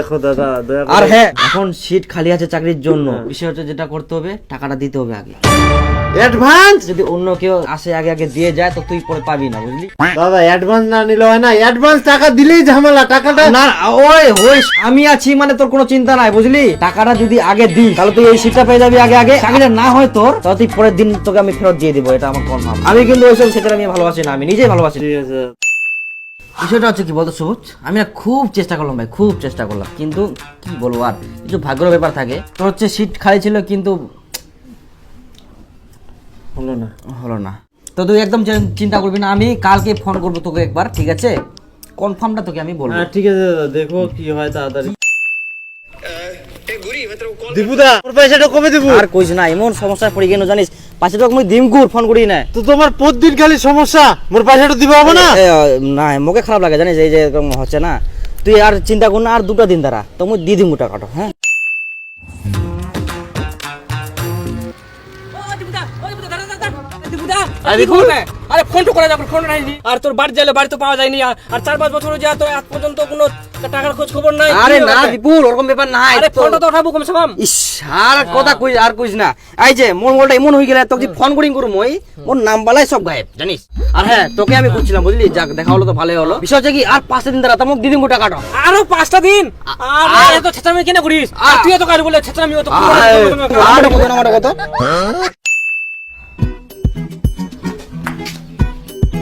দেখো দাদা, দয়া করে। আর হ্যাঁ, এখন সিট খালি আছে চাকরির জন্য, বিষয় হচ্ছে যেটা করতে হবে টাকাটা দিতে হবে আগে। অ্যাডভান্স যদি অন্য কেউ আসে আগে আগে দিয়ে যায় তো তুই পরে পাবি না, বুঝলি? দাদা, অ্যাডভান্স না নিলে হয় না? অ্যাডভান্স টাকা দিলেই ঝামেলা, টাকাটা না ওই ওই আমি আছি মানে তোর কোনো চিন্তা নাই, বুঝলি? টাকাটা যদি আগে দিই তাহলে তুই এই সিটটা পেয়ে যাবি আগে আগে। চাকরিটা না হয় তোর, তাহলে তুই পরের দিন তোকে আমি ফেরত দিয়ে দেবো, এটা আমার কনফার্ম। আমি কিন্তু ওইসব সেটা আমি ভালোবাসি না, আমি নিজেই ভালোবাসি। ঠিক আছে। বিষয়টা হচ্ছে কি বলতো সবুজ, আমি না খুব চেষ্টা করলাম ভাই, খুব চেষ্টা করলাম, কিন্তু কি বলবো আর, কিছু ভাগ্যের ব্যাপার থাকে। তোর হচ্ছে সিট খালি ছিল কিন্তু হলো না। তো তুই একদম চিন্তা করবি না, আমি কালকে ফোন করবো তোকে একবার, ঠিক আছে? কনফার্মটা তোকে আমি বলবো। হ্যাঁ ঠিক আছে দাদা, দেখো কি হয় তাড়াতাড়ি। দীপুদা, ওর পয়সাটা কবে দিব? আর কইস না, এমন সমস্যায় পড়ে গেল জানিস, পাশে তো আমি দিমকুর ফোন করি না। তো তোমার প্রতিদিন খালি সমস্যা, মোর পয়সাটা দিবা হবে না? না মুখে খারাপ লাগে জানিস, এই যে এরকম হচ্ছে না। তুই আর চিন্তা কর না, আর 2টা দিন দ্বারা তো মুই দিয়ে দিব টাকাটা। হ্যাঁ আরে ফোন তো করা যাবে, ফোন নাই আর তোর বাড়ি গেলে বাড়ি তো পাওয়া যায়নি, আর 4-5 বছর যা তো আজ পর্যন্ত কোনো টাকার খোঁজ খবর নাই। আরে না বিপুল, ওরকম ব্যাপার নাই। আরে ফোনটা তো উঠাবো কমসে কম। ইস আর কথা কই, আর কইস না। এই যে মোর মোলটা এমন হয়ে গেলে তোকে ফোন করিং করুম, ওই মোর নামবালাই সব গায়েব জানিস। আর হ্যাঁ, তোকে আমি করছিলাম বুঝলি, যাক দেখা হলো তো ভালোই হলো। বিষয় হচ্ছে কি, আর 5 দিন দ্বারা তো মুখ দিয়ে দিব টাকাটা। আরো 5টা দিন? আর এত ছেঁচড়ামি কেন করিস? আর তুই এত কাজ বলে ছেঁচড়ামি হতো কত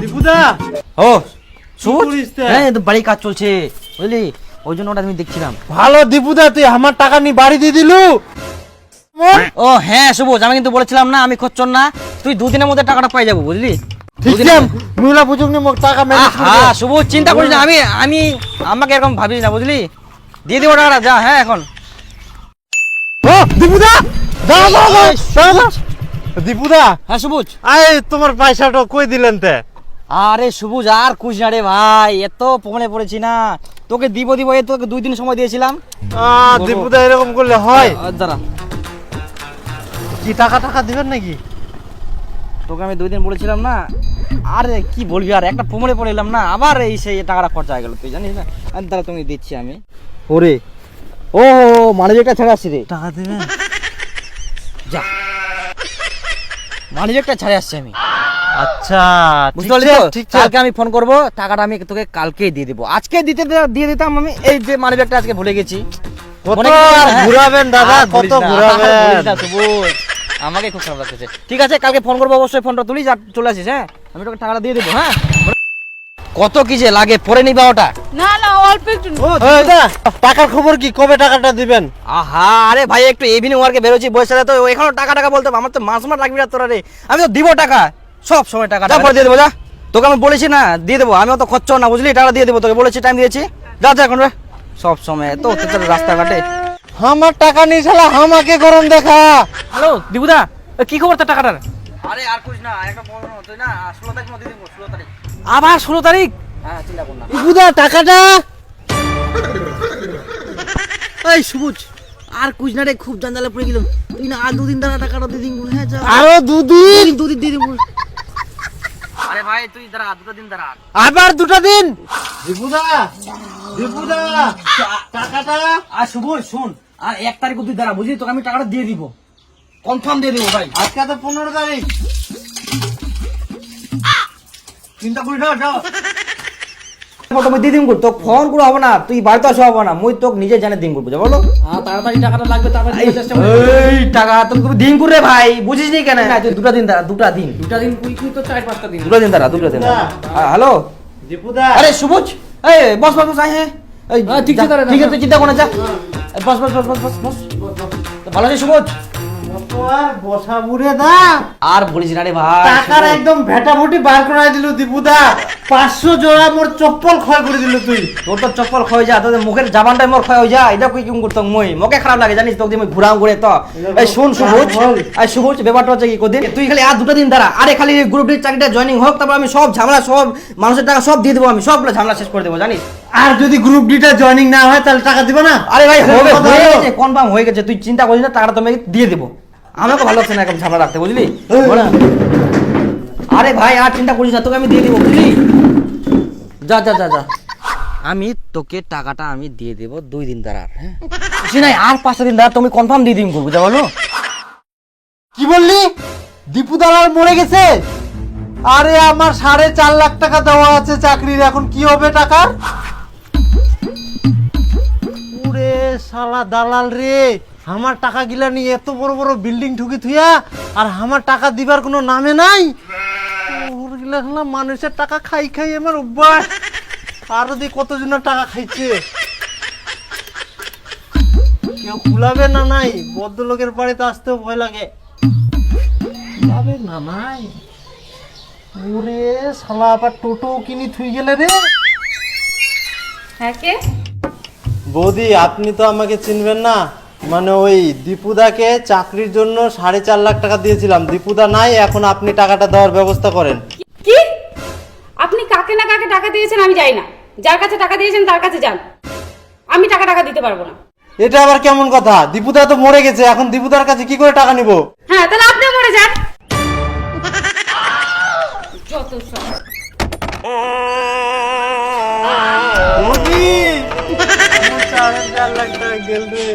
দীপুদা, ও কি করিস তে? হ্যাঁ, তো বাড়ি কাজ চলছে বুঝলি, ওই জন্য ওটা আমি দেখছিলাম। ভালো দীপুদা, তুই আমার টাকা নিয়ে বাড়ি দিয়ে দিলু। ও হ্যাঁ সবুজ, আমি কিন্তু বলেছিলাম না আমি খচ্চর না, তুই 2 দিনের মধ্যে টাকাটা পাই যাবো বুঝলি। ঠিক আছে, মুলা বুঝুক নি, মোক টাকা ম্যানেজ করে দে। হ্যাঁ সবুজ, চিন্তা করিস না, আমি আমাকে এরকম ভাবিস না বুঝলি, দিয়ে দিব টাকাটা যা। হ্যাঁ এখন ও দীপুদা, দাঁড়া দাঁড়া দাঁড়া, দাঁড়া। দীপুদা, হ্যাঁ সবুজ। আয় তোমার পয়সাটা কই দিলেন তে? আরে সবুজ আর কুছ না রে ভাই, এত প্রবলেমে পড়েছি না, তোকে দিব এই তোকে 2 দিন সময় দিয়েছিলাম। দীপুদা এরকম করলে হয়? দাঁড়া, কি টাকা টাকা দিবেন নাকি? তোকে আমি 2 দিন বলেছিলাম না, আরে কি বলবি আর, একটা প্রমোলে পড়ে এলাম না, আবার এই সেই টাকাটা খরচা হয়ে গেল, তুই জানিস না। আর দাঁড়া তুমি দিচ্ছি আমি। ওরে ও মানিব্যাগটা ছেড়ে আসছি রে, টাকা দিবেন? যা মানিব্যাগটা ছেড়ে আসছি আমি। আচ্ছা বুঝতে পারলি তো? কালকে আমি ফোন করবো, টাকাটা আমি তোকে কালকেই দিয়ে দেবো, আজকে দিয়ে দিতাম আমি, এই যে মানিব্যাগটা আজকে ভুলে গেছি। কত মনে করিস না, হ্যাঁ? ঘুরাবেন দাদা, আর বলিস কত না, ঘুরাবেন? বলিস না সবুজ, আমাকে খুব খারাপ লাগতেছে। ঠিক আছে কালকে ফোন করবো, অবশ্যই ফোনটা তুলিস আর চলে আসিস। হ্যাঁ আমি তোকে টাকাটা দিয়ে দেবো। হ্যাঁ কত কি যে লাগে পরে নিবা ওটা। না না অল্প একটু ওই দা, টাকার খবর কি, কবে টাকাটা দিবেন? আহা আরে ভাই, একটু ইভিনিং ওয়ার্কে বেরোচ্ছি বয়স সাথে, তো এখনো টাকা বলতে হবে, আমার তো মাস লাগবে না তোরা রে। আমি তো দিব টাকা, সব সময় টাকা পরে দিয়ে দেবো। যা, তোকে আমি বলেছি না দিয়ে দেবো, আমি তো খরচ না বুঝলি, টাকা দিয়ে দেবো তোকে বলেছি, টাইম দিয়েছি। যা যা এখন রে, সব সময় তো রাস্তাঘাটে আমার টাকা নিয়ে শালা আমাকে গরম দেখা। হ্যালো দিবুদা, কি খবর তোর টাকাটার? আরে আর কুছ না, একটা বড় তুই না 16 তারিখ মধ্যে দিব, 16 তারিখ। আবার 16 তারিখ? হ্যাঁ চিন্তা কর না। দীপুদা টাকাটা। এই সবুজ আর কুছ না রে, খুব জঞ্জালে পড়ে গেলাম, তুই না আর 2 দিন দ্বারা টাকাটা দিয়ে দিন। হ্যাঁ যা, আরো 2 দিন? 2 দিন দিয়ে দিব। আরে ভাই তুই দাঁড়া, 2 দিন দাঁড়া। আবার 2টা দিন? দীপুদা, দীপুদা টাকাটা। আর সবুজ শোন, আর 1 তারিখ অবধি দাঁড়া বুঝলি, তোকে আমি টাকাটা দিয়ে দিব, কনফার্ম দিয়ে দিব ভাই। আজকে তো 15 তারিখ। চিন্তা করিস না, যাও তুমি দিয়ে দিন করো, তোকে ফোন করে হবে না, তুই বাড়িতে আসা হবে না, মুই তোকে নিজে জানে দিন করবো, বলো। তাড়াতাড়ি টাকাটা লাগবে, তাড়াতাড়ি দিতে চেষ্টা কর। এই টাকা তুমি দিন করে ভাই, বুঝিস নি কেন? তুই 2টা দিন দাঁড়া, 2টা দিন, 2টা দিন তুই তো 4-5টা দিন। 2টা দিন দাঁড়া, 2টা দিন দাঁড়া। হ্যালো দীপুদা, আরে সবুজ, এই বস বস বস, আয় হ্যাঁ এই ঠিক আছে, দাঁড়া, ঠিক আছে, তুই চিন্তা কর না, যা বস বস বস বস বস বস। ভালো আছিস সবুজ? কত আর বসা বুড়ে দা, আর বলিস না রে ভাই, টাকার একদম ভেটাভুটি বার করাই দিল দীপুদা। 500 জোড়া মোর চপ্পল ক্ষয় করে দিল তুই। তোর তো চপ্পল ক্ষয় যা, তোদের মুখের জাবানটাই মোর ক্ষয় হয়ে যা, এটা কই কিম করতাম মই, মুখে খারাপ লাগে জানিস, তোকে আমি ঘুরাও ঘুরে তো। এই শুন সবুজ, এই সবুজ ব্যাপারটা হচ্ছে কি, কদিন তুই খালি আর 2টা দিন দাঁড়া, আরে খালি গ্রুপ ডি চাকরিটা জয়েনিং হোক, তারপর আমি সব ঝামেলা, সব মানুষের টাকা সব দিয়ে দেবো, আমি সবগুলো ঝামেলা শেষ করে দেবো জানিস। আর যদি গ্রুপ ডিটা জয়েনিং না হয় তাহলে টাকা দিব না? আরে ভাই হবে, কথা হয়ে হলো? গেছে, কনফার্ম হয়ে গেছে, তুই চিন্তা করিস না, টাকাটা তোমাকে দিয়ে দেবো। আমাকে ভালো লাগছে না এরকম ঝামেলা রাখতে বুঝলি। আরে ভাই আর চিন্তা করিস না, তোকে আমি দিয়ে দেবো বুঝলি। যা যা যা যা। আমি তোকে টাকাটা আমি দিয়ে দেব 2 দিন দ্বারা, হ্যাঁ বেশি নাই, আর 5 দিন দ্বারা তুমি কনফার্ম দিয়ে দিম, বুঝা বলো? কি বললি? দীপু দালাল মরে গেছে? আরে আমার 4.5 লাখ টাকা দেওয়া আছে চাকরির, এখন কি হবে টাকার? ওরে শালা দালাল রে, আমার টাকা গিলা নিয়ে এত বড় বড় বিল্ডিং ঠুকি থুইয়া আর আমার টাকা দিবার কোনো নামে নাই। ওর গিলা হলো মানুষের টাকা খাই খাই আমার অভ্যাস। আরো দি কতজনের টাকা খাইছে, কেউ কুলাবে না নাই, ভদ্রলোকের বাড়িতে আসতেও ভয় লাগে। কুলাবে না নাই, ওরে শালা আবার টোটো কিনি থুই গেলে রে। হ্যাঁ কে? বৌদি আপনি তো আমাকে চিনবেন না, মানে ওই দীপুদাকে চাকরির জন্য 4.5 লাখ টাকা দিয়েছিলাম, দীপুদা নাই, এখন আপনি টাকাটা দেওয়ার ব্যবস্থা করেন। কি? আপনি কাকে না কাকে টাকা দিয়েছেন আমি জানি না, যার কাছে টাকা দিয়েছেন তার কাছে যান, আমি টাকা দিতে পারবো না। এটা আবার কেমন কথা? দীপুদা তো মরে গেছে, এখন দীপুদার কাছে কি করে টাকা নিব? হ্যাঁ তাহলে আপনিও মরে যান। যত সব। বৌদি, আমার 4.5 লাখ টাকা গেল রে।